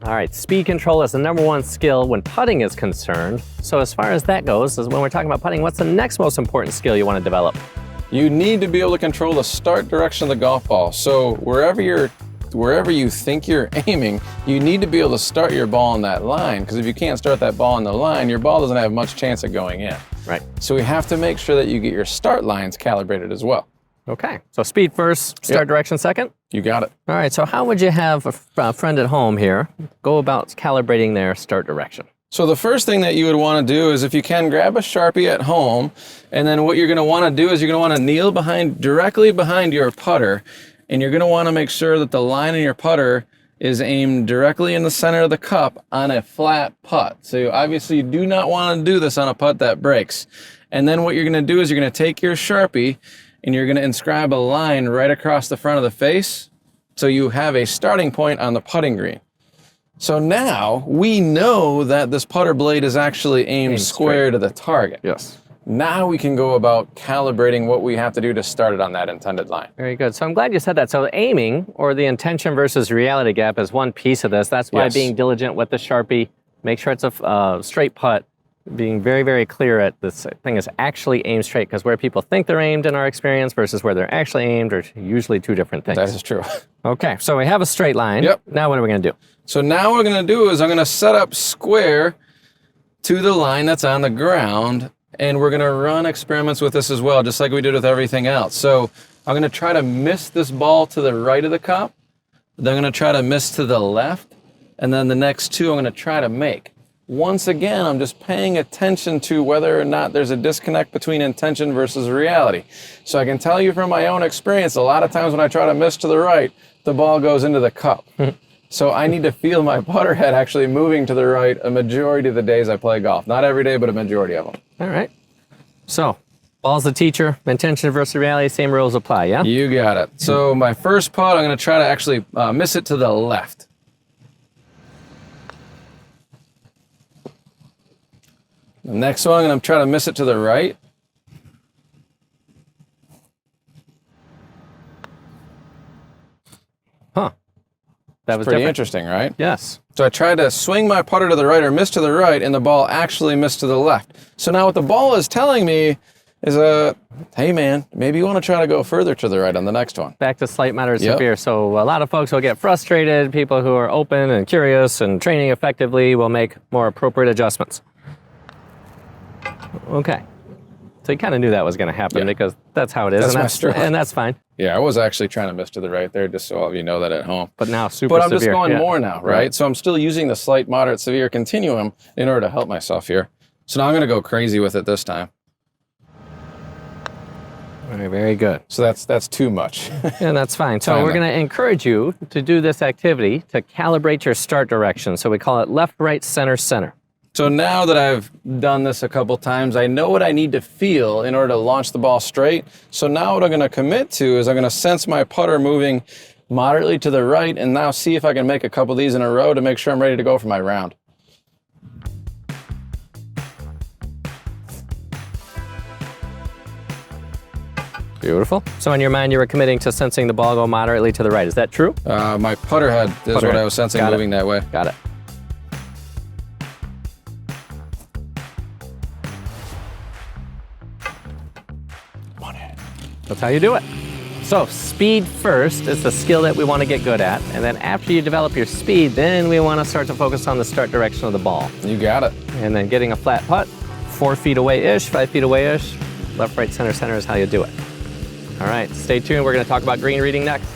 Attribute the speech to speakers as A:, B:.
A: All right, speed control is the #1 skill when putting is concerned. So as far as that goes, when we're talking about putting, what's the next most important skill you want to develop?
B: You need to be able to control the start direction of the golf ball. So wherever you think you're aiming, you need to be able to start your ball on that line, because if you can't start that ball on the line, your ball doesn't have much chance of going in.
A: Right.
B: So we have to make sure that you get your start lines calibrated as well.
A: Okay, so speed first, start direction second?
B: You got it.
A: All right, so how would you have a friend at home here go about calibrating their start direction?
B: So the first thing that you would want to do is, if you can, grab a Sharpie at home, and then what you're going to want to do is you're going to want to kneel directly behind your putter, and you're going to want to make sure that the line in your putter is aimed directly in the center of the cup on a flat putt. So obviously you do not want to do this on a putt that breaks. And then what you're going to do is you're going to take your Sharpie and you're going to inscribe a line right across the front of the face, so you have a starting point on the putting green. So now we know that this putter blade is actually aimed square to the target.
A: Yes.
B: Now we can go about calibrating what we have to do to start it on that intended line.
A: Very good. So I'm glad you said that. So aiming, or the intention versus reality gap, is one piece of this. That's why being diligent with the Sharpie, make sure it's a straight putt, being very, very clear at this thing is actually aimed straight, because where people think they're aimed in our experience versus where they're actually aimed are usually two different things.
B: That is true.
A: Okay, so we have a straight line.
B: Yep.
A: Now what are we going to do?
B: So now what we're going to do is I'm going to set up square to the line that's on the ground, and we're going to run experiments with this as well, just like we did with everything else. So I'm going to try to miss this ball to the right of the cup, then I'm going to try to miss to the left, and then the next two I'm going to try to make. Once again, I'm just paying attention to whether or not there's a disconnect between intention versus reality. So I can tell you from my own experience, a lot of times when I try to miss to the right, the ball goes into the cup. So I need to feel my putter head actually moving to the right a majority of the days I play golf. Not every day, but a majority of them.
A: All right. So, ball's the teacher, intention versus reality, same rules apply, yeah?
B: You got it. So my first putt, I'm going to try to actually miss it to the left. The next one, I'm going to try to miss it to the right.
A: Huh. That was
B: pretty interesting, right?
A: Yes.
B: So I tried to swing my putter to the right or miss to the right, and the ball actually missed to the left. So now what the ball is telling me is, hey man, maybe you want to try to go further to the right on the next one.
A: Back to slight, moderate, severe. So a lot of folks will get frustrated. People who are open and curious and training effectively will make more appropriate adjustments. Okay. So you kind of knew that was going to happen because that's how it is. And that's fine.
B: Yeah, I was actually trying to miss to the right there, just so all of you know that at home.
A: But now super severe.
B: But I'm just going more now, right? So I'm still using the slight, moderate, severe continuum in order to help myself here. So now I'm going to go crazy with it this time.
A: All right, very good.
B: So that's too much.
A: And that's fine. So we're going to encourage you to do this activity to calibrate your start direction. So we call it left, right, center, center.
B: So now that I've done this a couple times, I know what I need to feel in order to launch the ball straight. So now what I'm going to commit to is I'm going to sense my putter moving moderately to the right, and now see if I can make a couple of these in a row to make sure I'm ready to go for my round.
A: Beautiful. So in your mind, you were committing to sensing the ball go moderately to the right. Is that true?
B: My putter head is what I was sensing moving that way.
A: Got it. That's how you do it. So speed first is the skill that we want to get good at. And then after you develop your speed, then we want to start to focus on the start direction of the ball.
B: You got it.
A: And then getting a flat putt, 4 feet away-ish, 5 feet away-ish, left, right, center, center is how you do it. All right, stay tuned. We're going to talk about green reading next.